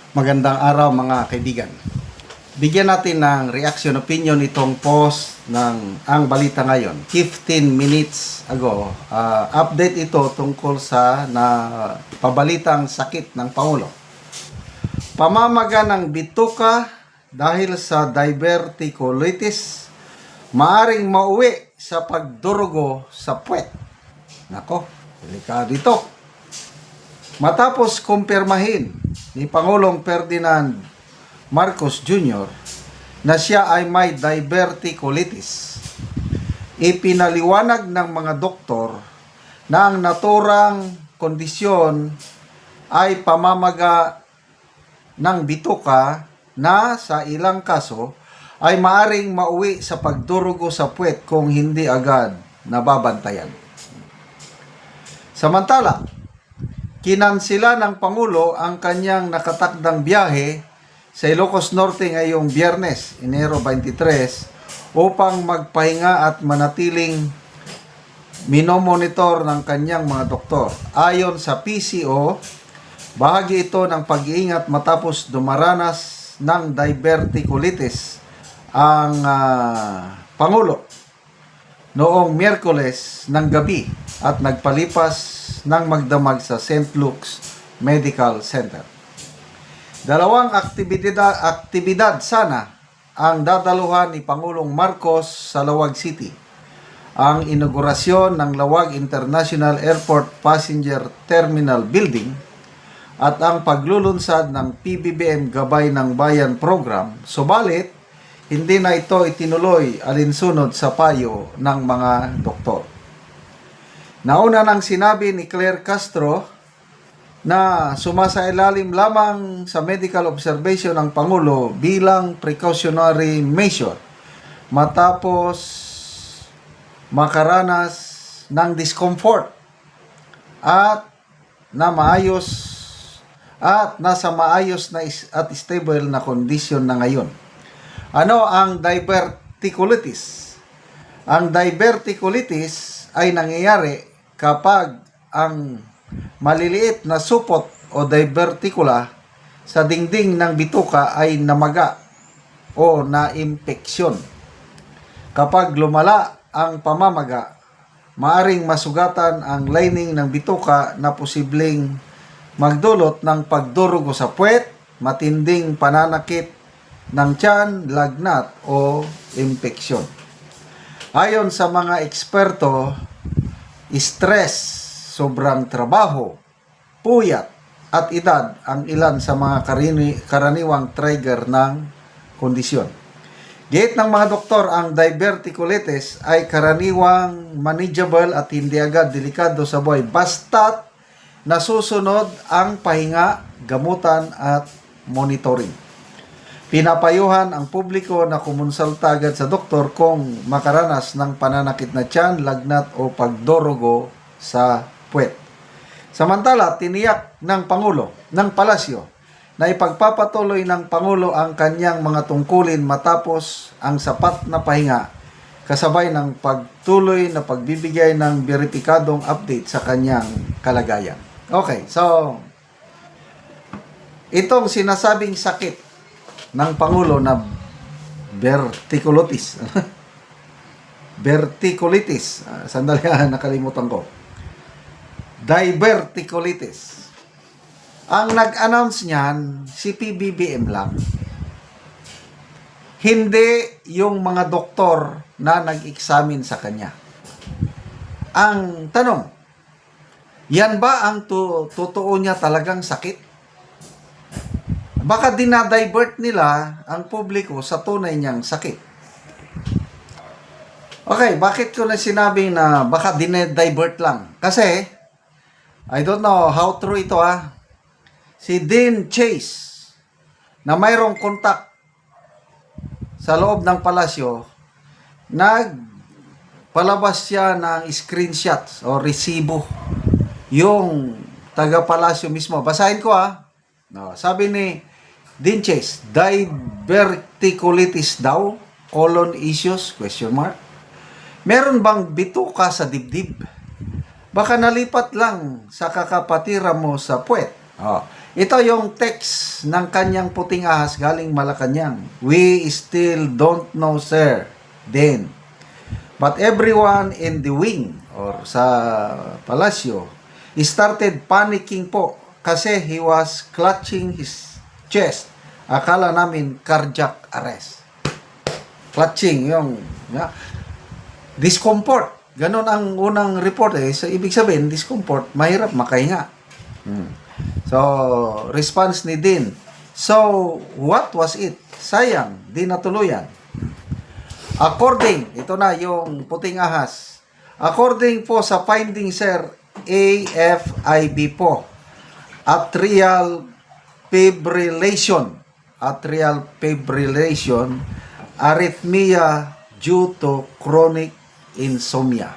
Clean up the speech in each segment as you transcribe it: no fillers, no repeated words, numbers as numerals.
Magandang araw mga kaibigan. Bigyan natin ng reaction opinion itong post ng Ang Balita Ngayon. 15 minutes ago, update ito tungkol sa pabalitang sakit ng Pangulo. Pamamaga ng bituka dahil sa diverticulitis, maaring mauwi sa pagdurugo sa puwet. Nako, delikado ito. Matapos kumpirmahin ni Pangulong Ferdinand Marcos Jr. na siya ay may diverticulitis, ipinaliwanag ng mga doktor na ang naturang kondisyon ay pamamaga ng bituka na sa ilang kaso ay maaring mauwi sa pagdurugo sa puwet kung hindi agad nababantayan. Samantala, kinansila ng Pangulo ang kanyang nakatakdang biyahe sa Ilocos Norte ngayong Biyernes, Enero 23, upang magpahinga at manatiling minomonitor ng kanyang mga doktor. Ayon sa PCO, bahagi ito ng pag-iingat matapos dumaranas ng diverticulitis ang Pangulo noong Miyerkules ng gabi at nagpalipas ng magdamag sa St. Luke's Medical Center. Dalawang aktibidad sana ang dadaluhan ni Pangulong Marcos sa Lawag City. Ang inaugurasyon ng Lawag International Airport Passenger Terminal Building at ang paglulunsad ng PBBM Gabay ng Bayan program, subalit hindi na ito itinuloy alinsunod sa payo ng mga doktor. Nauna nang sinabi ni Claire Castro na sumasailalim lamang sa medical observation ng Pangulo bilang precautionary measure matapos makaranas ng discomfort at nasa maayos na at stable na kondisyon na ngayon. Ano ang diverticulitis? Ang diverticulitis ay nangyayari kapag ang maliliit na supot o diverticula sa dingding ng bituka ay namaga o naimpeksyon. Kapag lumala ang pamamaga, maaring masugatan ang lining ng bituka na posibleng magdulot ng pagdurugo sa puwet, matinding pananakit ng tiyan, lagnat o impeksyon. Ayon sa mga eksperto, stress, sobrang trabaho, puyat at edad ang ilan sa mga karaniwang trigger ng kondisyon. Gayet ng mga doktor, ang diverticulitis ay karaniwang manageable at hindi agad delikado sa buhay basta't nasusunod ang pahinga, gamutan at monitoring. Pinapayuhan ang publiko na kumonsulta agad sa doktor kung makaranas ng pananakit na tiyan, lagnat o pagdurugo sa puwet. Samantala, tiniyak ng Palasyo na ipagpapatuloy ng Pangulo ang kanyang mga tungkulin matapos ang sapat na pahinga kasabay ng pagtuloy na pagbibigay ng beripikadong update sa kanyang kalagayan. Okay, so itong sinasabing sakit ng Pangulo na verticulitis. Verticulitis. Sandali, nakalimutan ko. Diverticulitis. Ang nag-announce niyan, si PBBM lang. Hindi yung mga doktor na nag-examine sa kanya. Ang tanong, yan ba ang totoo niya talagang sakit? Baka dinadivert nila ang publiko sa tunay niyang sakit. Okay, bakit ko na sinabi na baka dinadivert lang? Kasi, I don't know how true ito Si Dean Chase, na mayroong kontak sa loob ng palasyo, nagpalabas siya ng screenshots o resibo. Yung taga-palasyo mismo. Basahin ko No, sabi ni Dean Chase, diverticulitis daw, issues, ? Meron bang bituka sa dibdib? Baka nalipat lang sa kakapatira mo sa puwet. Ito yung text ng kanyang puting ahas galing Malacanang. We still don't know, sir, then. But everyone in the wing or sa palasyo started panicking po kasi he was clutching his chest. Akala namin cardiac arrest. Clutching, yung discomfort. Ganon ang unang report eh. So, ibig sabihin, discomfort, mahirap makahinga. So, response ni Dean. So, what was it? Sayang, di natuluyan. According, ito na yung puting ahas. According po sa finding, sir, AFIB po, atrial fibrillation, arrhythmia due to chronic insomnia.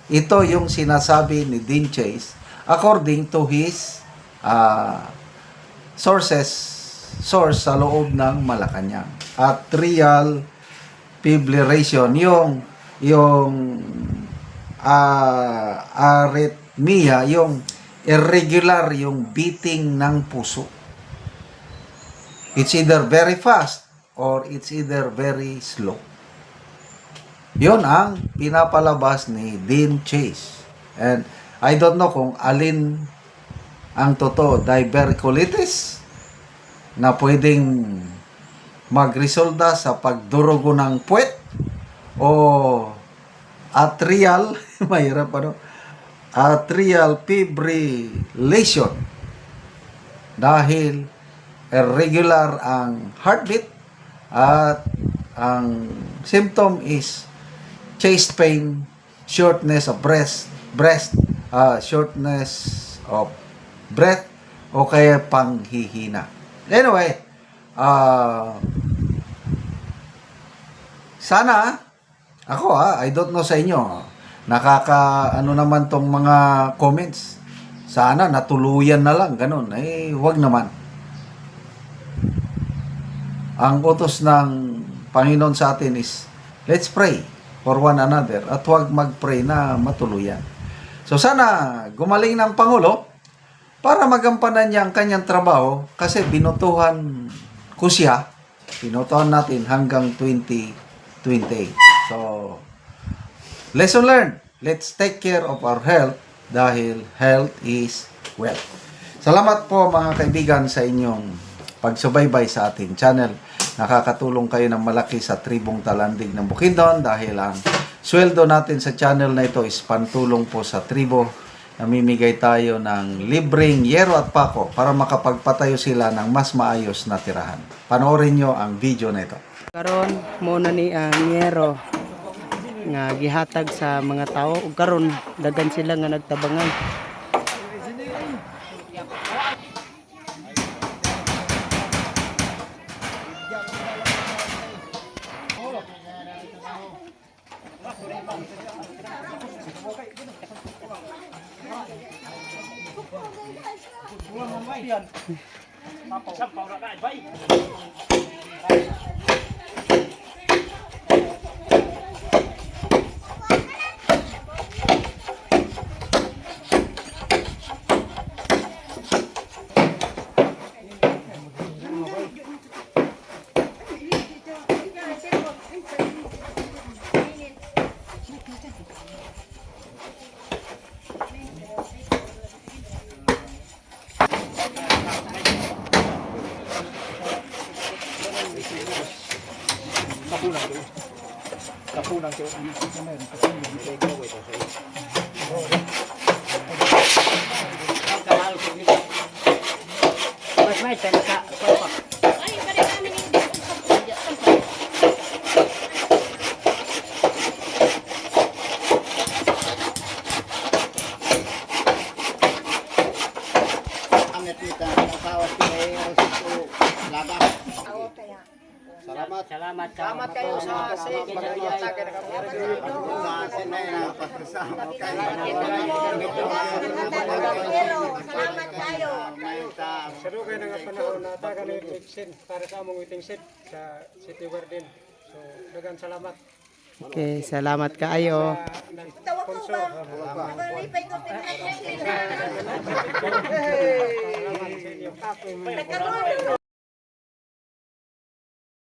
Ito yung sinasabi ni Dean Chase according to his source sa loob ng Malacanang. Atrial fibrillation, yung arrhythmia, yung irregular yung beating ng puso. It's either very fast or it's either very slow. Yon ang pinapalabas ni Dean Chase. And I don't know kung alin ang totoo, diverticulitis na pwedeng magresulta sa pagdurugo ng puwet o atrial, mahirap atrial fibrillation dahil irregular ang heartbeat at ang symptom is chest pain, shortness of shortness of breath o kaya panghihina. Anyway, sana ako I don't know sa inyo, naman tong mga comments. Sana natuluyan na lang ganun. Wag naman. Ang utos ng Panginoon sa atin is let's pray for one another at huwag mag-pray na matuluyan. So sana gumaling ng Pangulo para magampanan niya ang kanyang trabaho kasi binutuhan ko siya. Binutuhan natin hanggang 2028. So, lesson learned. Let's take care of our health dahil health is wealth. Salamat po mga kaibigan sa inyong pagsubaybay sa ating channel. Nakakatulong kayo ng malaki sa Tribong Talandig ng Bukidnon dahil ang sweldo natin sa channel na ito is pantulong po sa tribo. Namimigay tayo ng libreng yero at pako para makapagpatayo sila ng mas maayos na tirahan. Panoorin nyo ang video na ito. Karon muna ni ang yero nga gihatag sa mga tao ug karon daghan sila nga nagtabangan. Kapunang siya ang isa na rin kasi hindi tayo gawin ito. Mas may sa papa. Angat kita kasawas kay Rosito Laga. Salamat kayo sa pag-atake na kami. Sa sinay na patrasama kayo. Salamat kayo. Sarugay na nga panahon na taga na para sa among waiting set sa City Garden. So, dagan salamat. Okay, salamat kaayo. Tawa ko ba? Nakalipay ko pinakasya. Nagkaroon